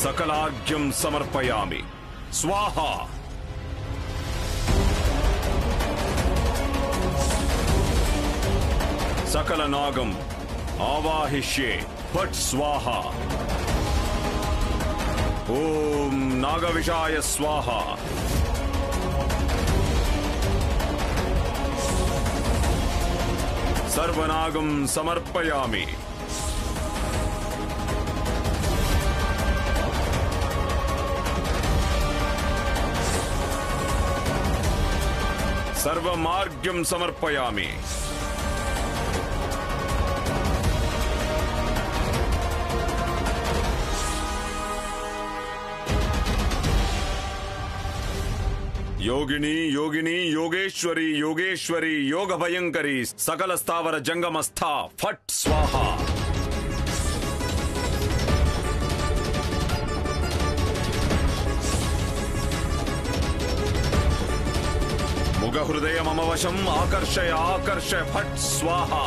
सकलार्घ्यं समर्पयामि। स्वाहा। सकलनागम् आवाहिष्ये। फट् स्वाहा। ओम नागविषाय स्वाहा। सर्वनागं समर्पयामि। सर्वमार्घ्यं समर्पयामि। योगिनी योगिनी योगेश्वरी योगेश्वरी योग भयंकरी सकल स्थावर जंगमस्था। फट् स्वाहा। मुग हृदय मम वशम आकर्षय आकर्षय। फट् स्वाहा।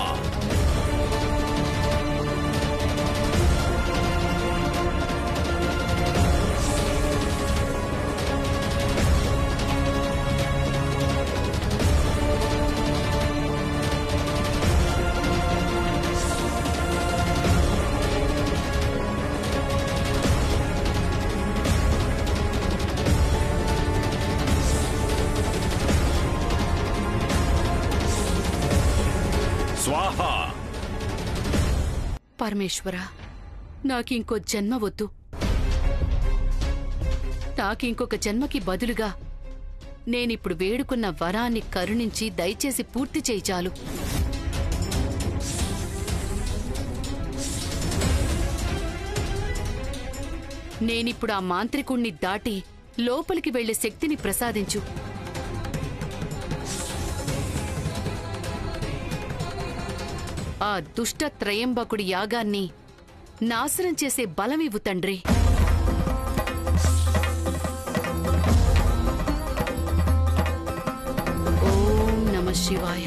स्वाहा। परमेश्वरा नाकिंको जन्म वद्दु। నాకింకొక జన్మకి బదులుగా నేనిప్పుడు వేడుకున్న వరాన్ని కరుణించి దయచేసి పూర్తి చేయి చాలు. నేనిప్పుడు ఆ మాంత్రికుణ్ణి దాటి లోపలికి వెళ్లే శక్తిని ప్రసాదించు. ఆ దుష్ట త్రయంబకుడి యాగాన్ని నాశనం చేసే బలమివ్వు తండ్రి. ఓం నమః శివాయ.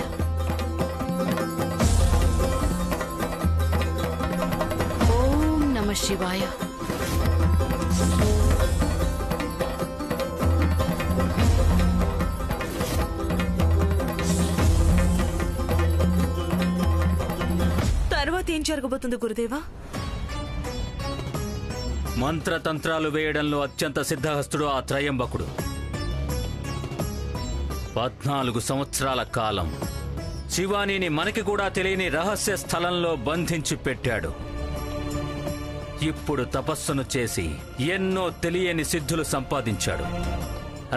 ఓం నమః శివాయ. ఏం జరగబోతుంది గురుదేవా? మంత్రతంత్రాలు వేయడంలో అత్యంత సిద్ధహస్తుడు ఆ త్రయంబకుడు. 14 సంవత్సరాల కాలం శివానీని మనకి కూడా తెలియని రహస్య స్థలంలో బంధించి పెట్టాడు. ఇప్పుడు తపస్సును చేసి ఎన్నో తెలియని సిద్ధులు సంపాదించాడు.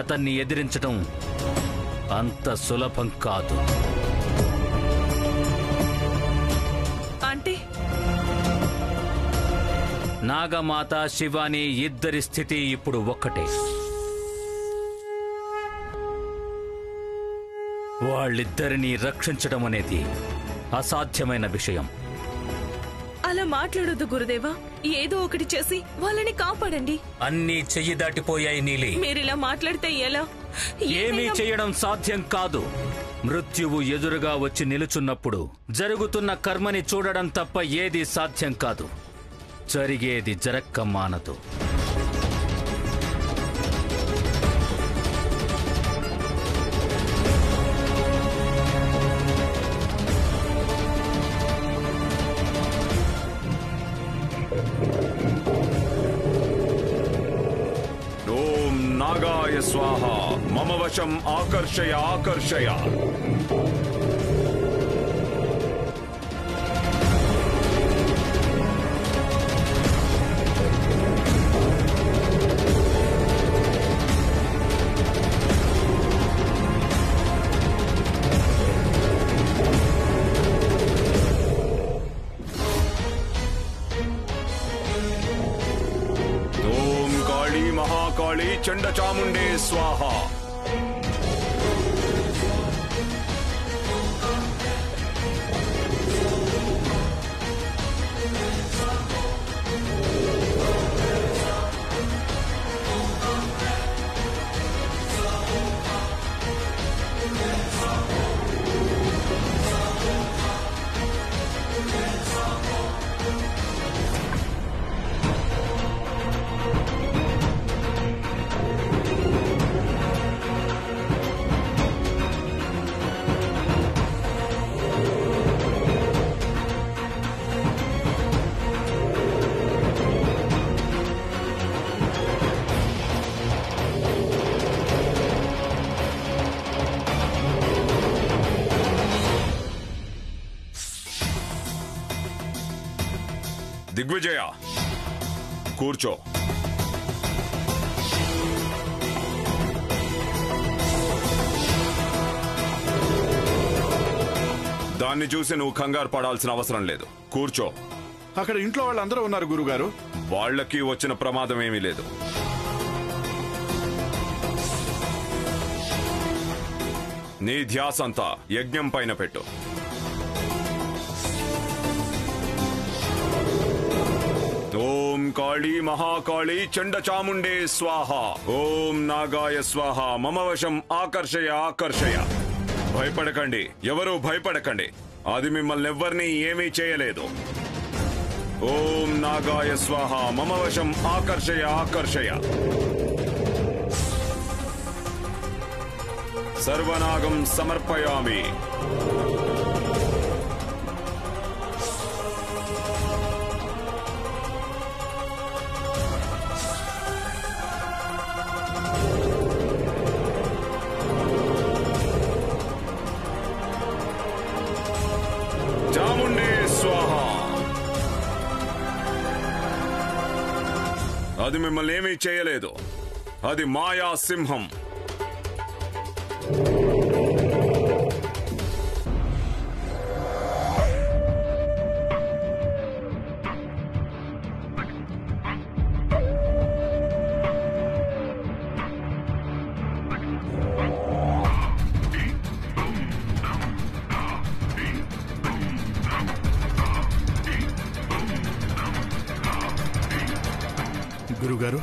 అతన్ని ఎదిరించడం అంత సులభం కాదు. నాగమాత శివాని ఇద్దరి స్థితి ఇప్పుడు ఒక్కటే. వాళ్ళిద్దరినీ రక్షించడం అనేది అసాధ్యమైన విషయం. అలా మాట్లాడొద్దు గురుదేవా. ఏదో ఒకటి చేసి వాళ్ళని కాపాడండి. అన్నీ చెయ్యి దాటిపోయాయి నీలి. మీరిలా మాట్లాడితే ఎలా? ఏమీ చేయడం సాధ్యం కాదు. మృత్యువు ఎదురుగా వచ్చి నిలుచున్నప్పుడు జరుగుతున్న కర్మని చూడడం తప్ప ఏది సాధ్యం కాదు. జరిగేది జరక్క మానదు. ఓం నాగాయ స్వాహ. మమ వశం ఆకర్షయ ఆకర్షయ. महाकाली चंड चामुंडे स्वाहा. దిగ్విజయ, కూర్చో. దాన్ని చూసి నువ్వు కంగారు పడాల్సిన అవసరం లేదు. కూర్చో. అక్కడ ఇంట్లో వాళ్ళందరూ ఉన్నారు గురుగారు. వాళ్ళకి వచ్చిన ప్రమాదం ఏమీ లేదు. నీ ధ్యాసంతా యజ్ఞం పైన పెట్టు. ఓం కాళీ మహాకాళీ చండ చాముండే స్వాహ. ఓం నాగాయ స్వాహ. మమ వశం ఆకర్షయ ఆకర్షయ. భయపడకండి, ఎవరూ భయపడకండి. అది మిమ్మల్ని ఎవ్వరినీ ఏమీ చేయలేదు. ఓం నాగాయ స్వాహ. మమ వశం ఆకర్షయ ఆకర్షయ. సర్వనాగం సమర్పయామి. చాముండే స్వాహ. అది మిమ్మల్ని ఏమీ చేయలేదు. అది మాయా సింహం. గురుగారు,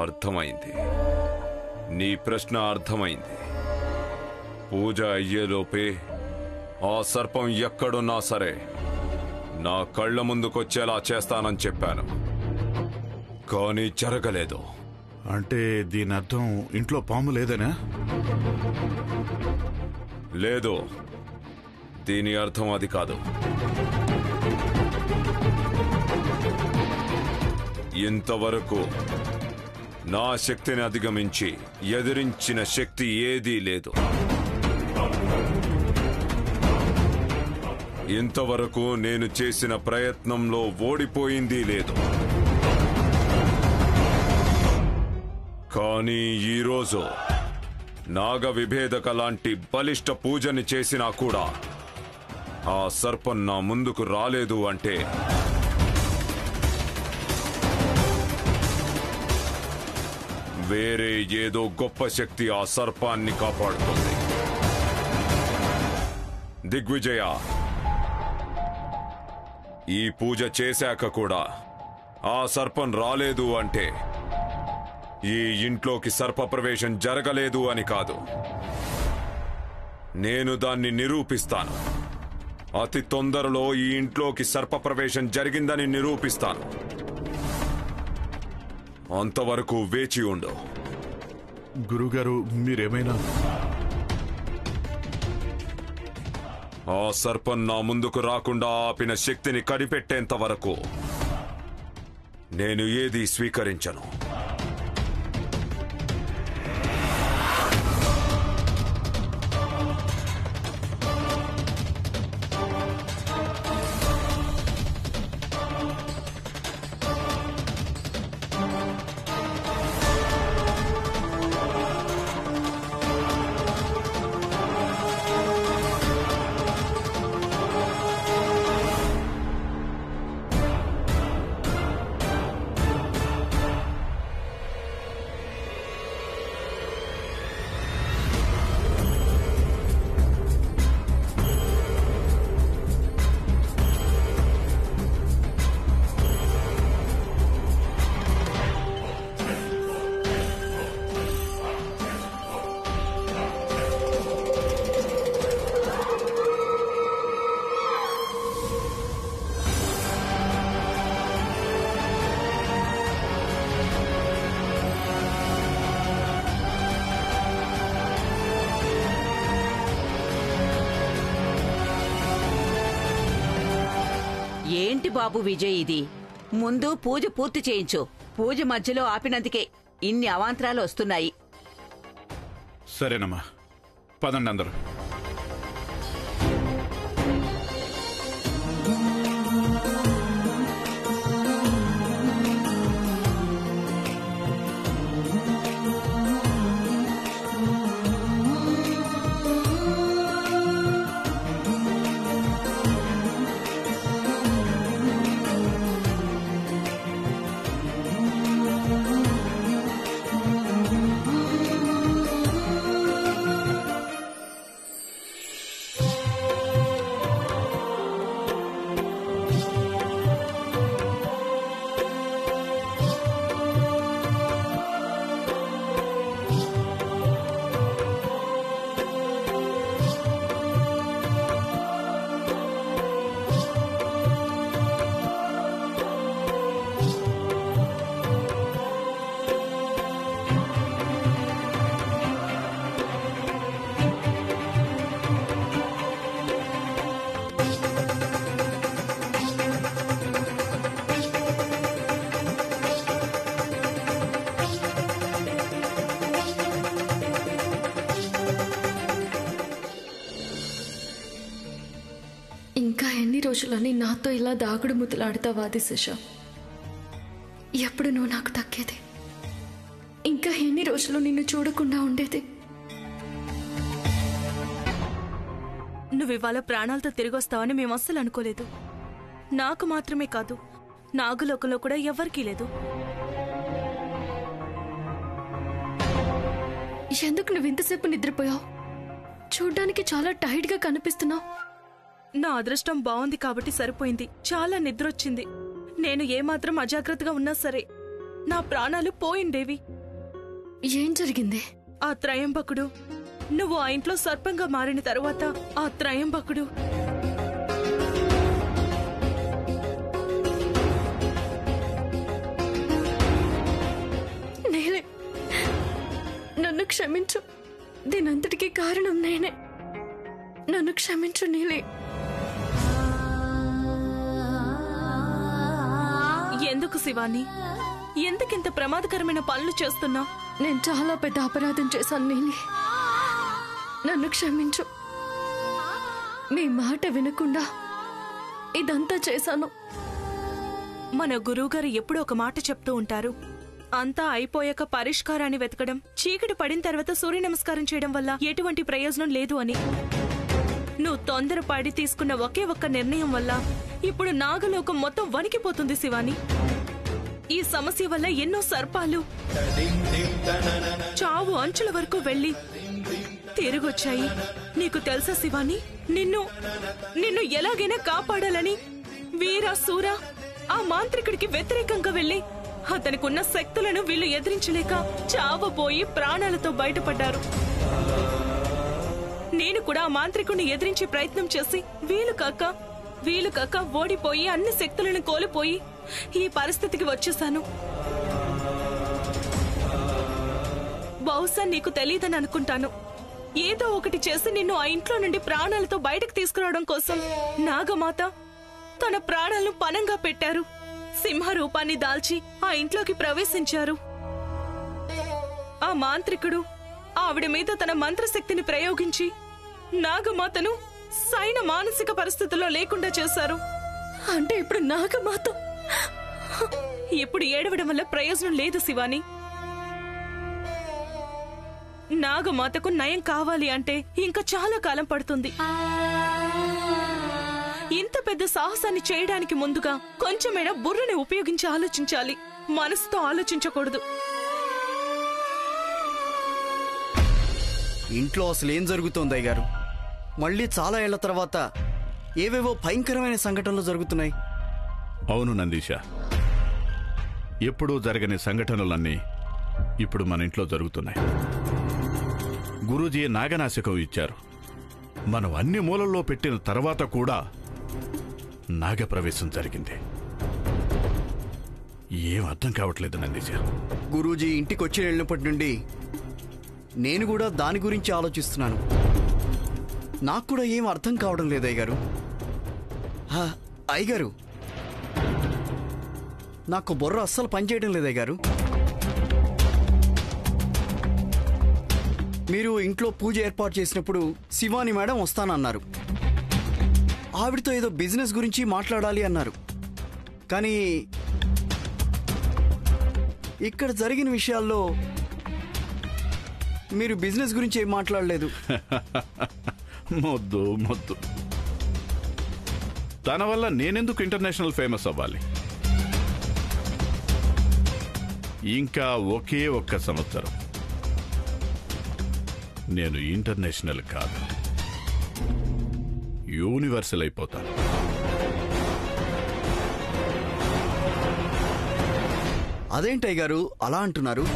అర్థమైంది. నీ ప్రశ్న అర్థమైంది. పూజ అయ్యేలోపే ఆ సర్పం ఎక్కడున్నా సరే నా కళ్ళ ముందుకొచ్చేలా చేస్తానని చెప్పాను, కానీ జరగలేదు. అంటే దీని అర్థం ఇంట్లో పాము లేదనా? లేదు, దీని అర్థం అది కాదు. ఇంతవరకు నా శక్తిని అధిగమించి ఎదిరించిన శక్తి ఏదీ లేదు. ఇంతవరకు నేను చేసిన ప్రయత్నంలో ఓడిపోయింది లేదు. కానీ ఈరోజు నాగ విభేదక లాంటి బలిష్ట పూజని చేసినా కూడా ఆ సర్పం నా ముందుకు రాలేదు అంటే వేరే ఏదో గొప్ప శక్తి ఆ సర్పాన్ని కాపాడుతుంది. దిగ్విజయ, ఈ పూజ చేశాక కూడా ఆ సర్పం రాలేదు అంటే ఈ ఇంట్లోకి సర్ప ప్రవేశం జరగలేదు అని కాదు, నేను దాన్ని నిరూపిస్తాను. అతి తొందరలో ఈ ఇంట్లోకి సర్ప ప్రవేశం జరిగిందని నిరూపిస్తాను. అంతవరకు వేచి ఉండు. గురుగారు, మీరేమైనా ఆ సర్పం నా ముందుకు రాకుండా ఆపిన శక్తిని కడిపెట్టేంత వరకు నేను ఏదీ స్వీకరించను. ఏంటి బాబు విజయ్ ఇది? ముందు పూజ పూర్తి చేయించు. పూజ మధ్యలో ఆపినందుకే ఇన్ని అవాంతరాలు వస్తున్నాయి. సరేనమ్మా, పదండి అందరూ. రోజులని నాతో ఇలా దాగుడు ముద్దులాడుతావా ఆదిశేష? ఎప్పుడు నువ్వు నాకు దక్కేది? ఇంకా ఎన్ని రోజులు నిన్ను చూడకుండా ఉండేది? నువ్వు ఇవాళ ప్రాణాలతో తిరిగొస్తావని మేము అస్సలు అనుకోలేదు. నాకు మాత్రమే కాదు, నాగులోకంలో కూడా ఎవ్వరికీ లేదు. ఎందుకు నువ్వు ఇంతసేపు నిద్రపోయావు? చూడ్డానికి చాలా టైర్డ్గా కనిపిస్తున్నావు. నా అదృష్టం బాగుంది కాబట్టి సరిపోయింది. చాలా నిద్రొచ్చింది. నేను ఏమాత్రం అజాగ్రత్తగా ఉన్నా సరే నా ప్రాణాలు పోయిండేవి. ఏం జరిగింది? ఆ త్రయంబకుడు, నువ్వు ఆ ఇంట్లో సర్పంగా మారిన తరువాత ఆ త్రయంబకుడు నేలే. నన్ను క్షమించు. దీనంతటికీ కారణం నేనే. నన్ను క్షమించు నీలే. ఎందుకు శివాని? ఎందుకింత ప్రమాదకరమైన పనులు చేస్తున్నా? నేను చాలా పెద్ద అపరాధం చేశాను నీలి. నన్ను క్షమించు. మీ మాట వినకుండా ఇదంతా చేశాను. మన గురువుగారు ఎప్పుడూ ఒక మాట చెప్తూ ఉంటారు, అంతా అయిపోయాక పరిష్కారాన్ని వెతకడం, చీకటి పడిన తర్వాత సూర్య నమస్కారం చేయడం వల్ల ఎటువంటి ప్రయోజనం లేదు అని. నువ్వు తొందరపడి తీసుకున్న ఒకే ఒక్క నిర్ణయం వల్ల ఇప్పుడు నాగలోకం మొత్తం వణికిపోతుంది శివాని. ఈ సమస్య వల్ల ఎన్నో సర్పాలు చావు అంచుల వరకు వెళ్లి తిరిగొచ్చాయి. నీకు తెలుసా శివాని, నిన్ను ఎలాగైనా కాపాడాలని వీర సూర ఆ మాంత్రికుడికి వ్యతిరేకంగా వెళ్లి అతనికున్న శక్తులను వీళ్ళు ఎదిరించలేక చావబోయి ప్రాణాలతో బయటపడ్డారు. నేను కూడా ఆ మాంత్రికుడిని ఎదిరించే ప్రయత్నం చేసి వీలు కాక ఓడిపోయి అన్ని శక్తులను కోల్పోయి ఈ పరిస్థితికి వచ్చేశాను. బహుశా నీకు తెలియదని అనుకుంటాను. ఏదో ఒకటి చేసి నిన్ను ఆ ఇంట్లో నుండి ప్రాణాలతో బయటకు తీసుకురావడం కోసం నాగమాత తన ప్రాణాలను పణంగా పెట్టారు. సింహ రూపాన్ని దాల్చి ఆ ఇంట్లోకి ప్రవేశించారు. ఆ మాంత్రికుడు ఆవిడ మీద తన మంత్రశక్తిని ప్రయోగించి నాగమాతను సైన మానసిక పరిస్థితుల్లో లేకుండా చేశారు. అంటే ఇప్పుడు నాగమాత ఇప్పుడు ఏడవడం వల్ల ప్రయోజనం లేదు శివాని. నాగమాతకు నయం కావాలి అంటే ఇంకా చాలా కాలం పడుతుంది. ఇంత పెద్ద సాహసాన్ని చేయడానికి ముందుగా కొంచెమైనా బుర్రని ఉపయోగించి ఆలోచించాలి, మనసుతో ఆలోచించకూడదు. ఇంట్లో అసలు ఏం జరుగుతోంది అయ్యగారు? మళ్ళీ చాలా ఏళ్ల తర్వాత ఏవేవో భయంకరమైన సంఘటనలు జరుగుతున్నాయి. అవును నందీశ, ఎప్పుడూ జరగని సంఘటనలన్నీ ఇప్పుడు మన ఇంట్లో జరుగుతున్నాయి. గురూజీ నాగనాశకం ఇచ్చారు. మనం అన్ని మూలల్లో పెట్టిన తర్వాత కూడా నాగప్రవేశం జరిగింది. ఏం అర్థం కావట్లేదు నందీశ. గురూజీ ఇంటికి వచ్చి వెళ్ళినప్పటి నుండి నేను కూడా దాని గురించి ఆలోచిస్తున్నాను. నాకు కూడా ఏం అర్థం కావడం లేదు అయ్యగారు. అయ్యగారు, నాకు బుర్ర అస్సలు పనిచేయడం లేదు అయ్యగారు. మీరు ఇంట్లో పూజ ఏర్పాటు చేసినప్పుడు శివాని మేడం వస్తానన్నారు. ఆవిడతో ఏదో బిజినెస్ గురించి మాట్లాడాలి అన్నారు. కానీ ఇక్కడ జరిగిన విషయాల్లో మీరు బిజినెస్ గురించి ఏం మాట్లాడలేదు. మొద్దు తన వల్ల నేనెందుకు ఇంటర్నేషనల్ ఫేమస్ అవ్వాలి? ఇంకా ఒకే ఒక్క సంవత్సరం నేను ఇంటర్నేషనల్ కాదు, యూనివర్సల్ అయిపోతాను. అదేంటయ్య గారు అలా అంటున్నారు?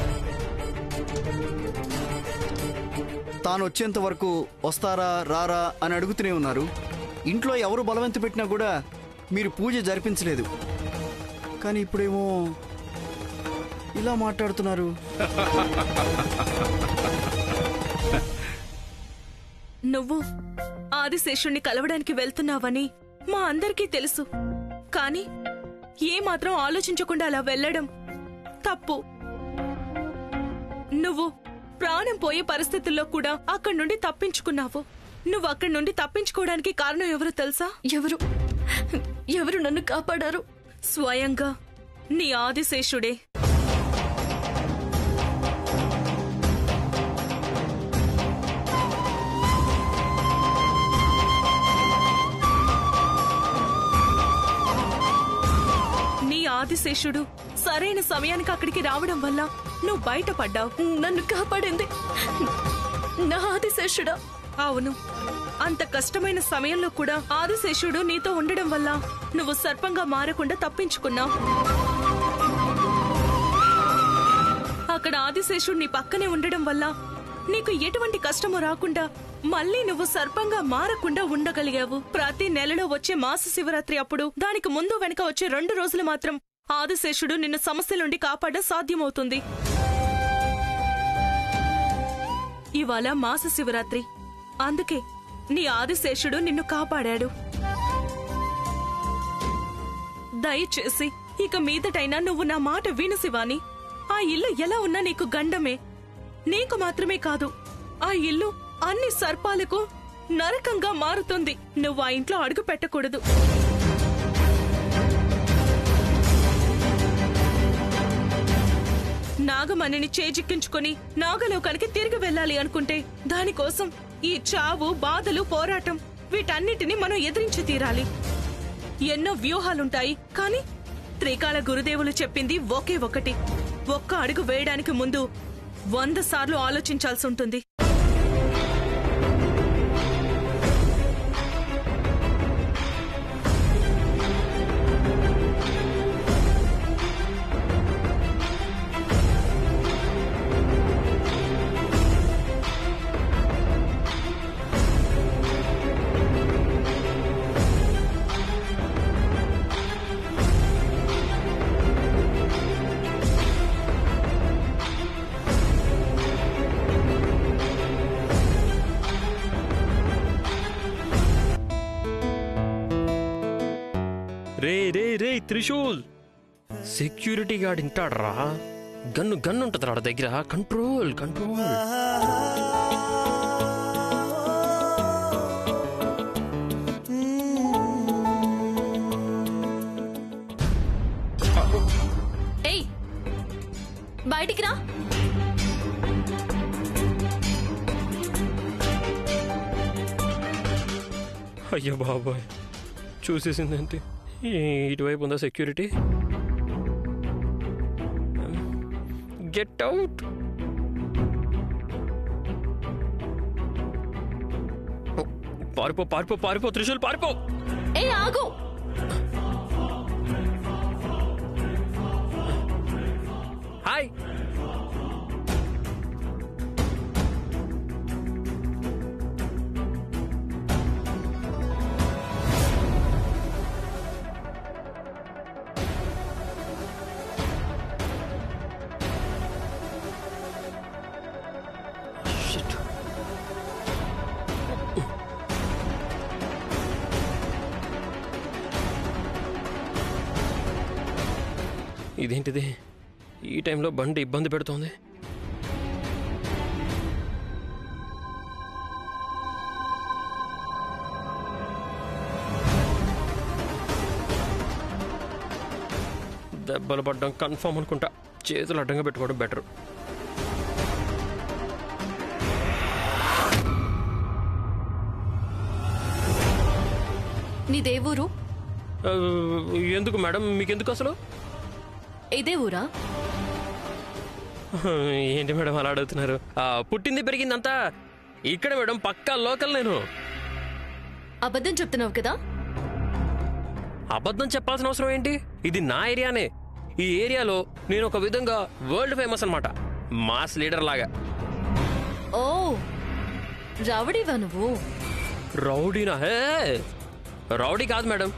తాను వచ్చేంత వరకు వస్తారా రారా అని అడుగుతూనే ఉన్నారు. ఇంట్లో ఎవరు బలవంత పెట్టినా కూడా మీరు పూజ జరిపించలేదు. కానీ ఇప్పుడేమో ఇలా మాట్లాడుతున్నారు. నువ్వు ఆదిశేషుణ్ణి కలవడానికి వెళ్తున్నావని మా అందరికీ తెలుసు. కాని ఏమాత్రం ఆలోచించకుండా అలా వెళ్లడం తప్పు. నువ్వు ప్రాణం పోయే పరిస్థితుల్లో కూడా అక్కడి నుండి తప్పించుకున్నావు. నువ్వు అక్కడి నుండి తప్పించుకోవడానికి కారణం ఎవరో తెలుసా? ఎవరు? ఎవరు నన్ను కాపాడారు? స్వయంగా నీ ఆదిశేషుడే. నీ ఆదిశేషుడు సరైన సమయానికి అక్కడికి రావడం వల్ల నువ్వు బయటపడ్డావు. నన్ను కాపాడింది నా ఆదిశేషుడా? అవును, అంత కష్టమైన సమయంలో కూడా ఆదిశేషుడు నీతో ఉండడం వల్ల నువ్వు సర్పంగా మారకుండా తప్పించుకున్నావు. అక్కడ ఆదిశేషుడు నీ పక్కనే ఉండడం వల్ల నీకు ఎటువంటి కష్టము రాకుండా మళ్ళీ నువ్వు సర్పంగా మారకుండా ఉండగలిగావు. ప్రతి నెలలో వచ్చే మాస శివరాత్రి అప్పుడు దానికి ముందు వెనక వచ్చే 2 రోజులు మాత్రం ఆదిశేషుడు నిన్ను సమస్యల నుండి కాపాడడం సాధ్యమవుతుంది. ఇవాళ మాస శివరాత్రి, అందుకే నీ ఆదిశేషుడు నిన్ను కాపాడాడు. దయచేసి ఇక మీదటైనా నువ్వు నా మాట విను శివాని. ఆ ఇల్లు ఎలా ఉన్నా నీకు గండమే. నీకు మాత్రమే కాదు, ఆ ఇల్లు అన్ని సర్పాలకు నరకంగా మారుతుంది. నువ్వు ఆ ఇంట్లో అడుగు పెట్టకూడదు. నాగమణిని చేజిక్కించుకుని నాగలోకానికి తిరిగి వెళ్ళాలి అనుకుంటే దానికోసం ఈ చావు, బాధలు, పోరాటం వీటన్నిటిని మనం ఎదిరించి తీరాలి. ఎన్నో వ్యూహాలుంటాయి, కానీ త్రికాల గురుదేవులు చెప్పింది ఒకే ఒకటి: ఒక్క అడుగు వేయడానికి ముందు 100 సార్లు ఆలోచించాల్సి ఉంటుంది. రే రే రే త్రిశూల్, సెక్యూరిటీ గార్డ్ ఇంటాడ్రా. గన్ను ఉంటది రాడ దగ్గర. Control control. ఏయ్, బయటికి రా. అయ్యో బాబాయ్, చూసేసిందేంటి? ఇటువైపు ఉందా సెక్యూరిటీ? Get out. పారిపో పారిపో పారిపో త్రిశూల్, పారిపో. ఏ ఆగు. హాయ్. ఇదేంటిది? ఈ టైంలో బండి ఇబ్బంది పెడుతోంది. దెబ్బలు పడ్డం కన్ఫర్మ్ అనుకుంటా. చేతులు అడ్డంగా పెట్టుకోవడం బెటర్. నీ దేవురు ఎందుకు మేడం? మీకెందుకు అసలు? ఇదే ఊరా? ఏంటి మేడం అలా అడుగుతున్నారు? పుట్టింది పెరిగిందంతా ఇక్కడ మేడం, పక్కా లోకల్. నేను అబద్ధం చెప్తున్నావు కదా? అబద్ధం చెప్పాల్సిన అవసరం ఏంటి? ఇది నా ఏరియానే. ఈ ఏరియాలో నేను ఒక విధంగా వరల్డ్ ఫేమస్ అనమాట, మాస్ లీడర్ లాగా. ఓ, రౌడీవా నువ్వు? రౌడీనా? హే, రౌడీ కాదు మేడం,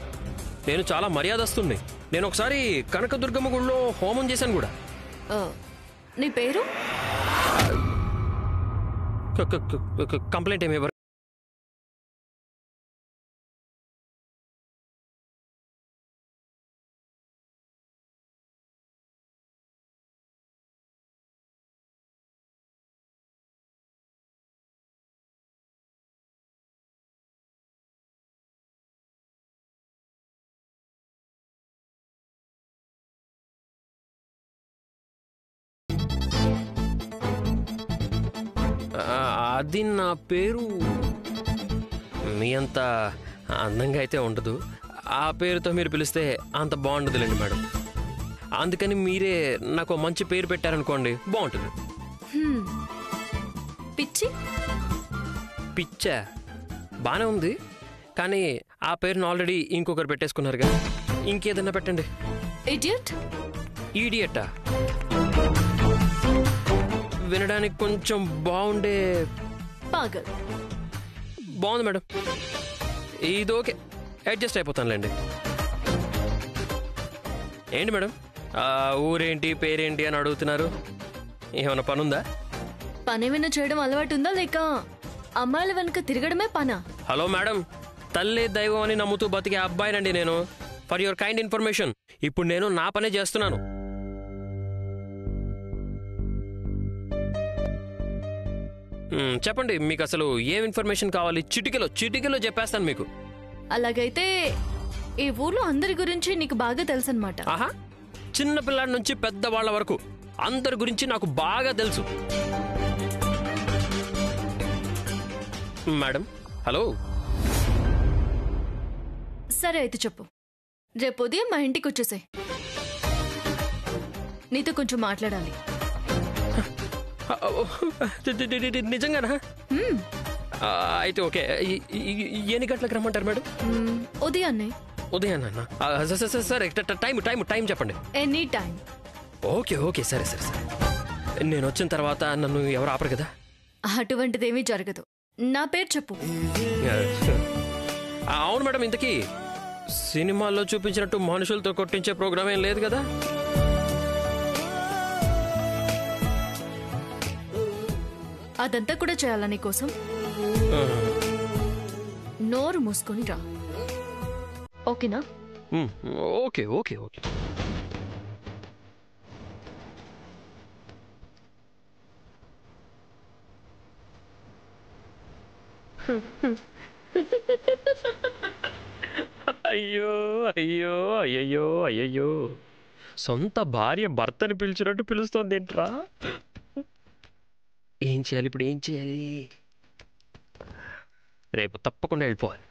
నేను చాలా మర్యాదస్తుని. నేను ఒకసారి కనకదుర్గమ్మ గుడిలో హోమం చేశాను కూడా. నీ పేరు? కంప్లైంట్ ఏమి అది నా పేరు మీ అంత అందంగా అయితే ఉండదు. ఆ పేరుతో మీరు పిలిస్తే అంత బాగుండదులేండి మేడం. అందుకని మీరే నాకు మంచి పేరు పెట్టారనుకోండి, బాగుంటుంది. పిచ్చి పిచ్చా బానే ఉంది, కానీ ఆ పేరును ఆల్రెడీ ఇంకొకరు పెట్టేసుకున్నారుగా. ఇంకేదన్నా పెట్టండి. ఇడియట్ ఈడియట్టా? వినడానికి కొంచెం బాగుండే. పాగల్ బాగుంది మేడం, ఇది ఓకే, అడ్జస్ట్ అయిపోతానులేండి. ఏంటి మేడం, ఊరేంటి పేరేంటి అని అడుగుతున్నారు? ఏమైనా పనుందా? పనేమైనా చేయడం అలవాటు ఉందా, లేక అమ్మాయిల వెనుక తిరగడమే పనా? హలో మేడం, తల్లి దైవం అని నమ్ముతూ బతికే అబ్బాయినండి నేను. ఫర్ యువర్ కైండ్ ఇన్ఫర్మేషన్, ఇప్పుడు నేను నా పనే చేస్తున్నాను. చెప్పండి, మీకు అసలు ఏం ఇన్ఫర్మేషన్ కావాలి? చిటికెలో చెప్పేస్తాను మీకు. అలాగైతే ఈ ఊర్లో అందరి గురించి నీకు బాగా తెలుసన్నమాట. ఆహా, చిన్న పిల్లాడి నుంచి పెద్దవాళ్ల వరకు అందరి గురించి నాకు బాగా తెలుసు. Madam hello. సరే అయితే చెప్పు. రేపు ఉదయం మా ఇంటికి వచ్చేసాయి, నీతో కొంచెం మాట్లాడాలి. నిజంగానా? అయితే ఓకే. ఎన్ని గంటలకు రమ్మంటారు మేడం? ఉదయాన్నే. ఉదయాన్న? సరే, టైం చెప్పండి. Any time. ఓకే సరే. నేను వచ్చిన తర్వాత నన్ను ఎవరు ఆపరు కదా? అటువంటిదేమీ జరగదు. నా పేరు చెప్పు. అవును మేడం, ఇంతకీ సినిమాల్లో చూపించినట్టు మనుషులతో కొట్టించే ప్రోగ్రామ్ ఏం లేదు కదా? అదంతా కూడా చేయాలా నీకోసం? నోరు మూసుకొని రా, ఓకేనా? ఓకే. అయ్యో, సొంత భార్య భర్తని పిలిచినట్టు పిలుస్తోంది ఏంట్రా? ఏం చేయాలి ఇప్పుడు? రేపు తప్పకుండా వెళ్ళిపోవాలి.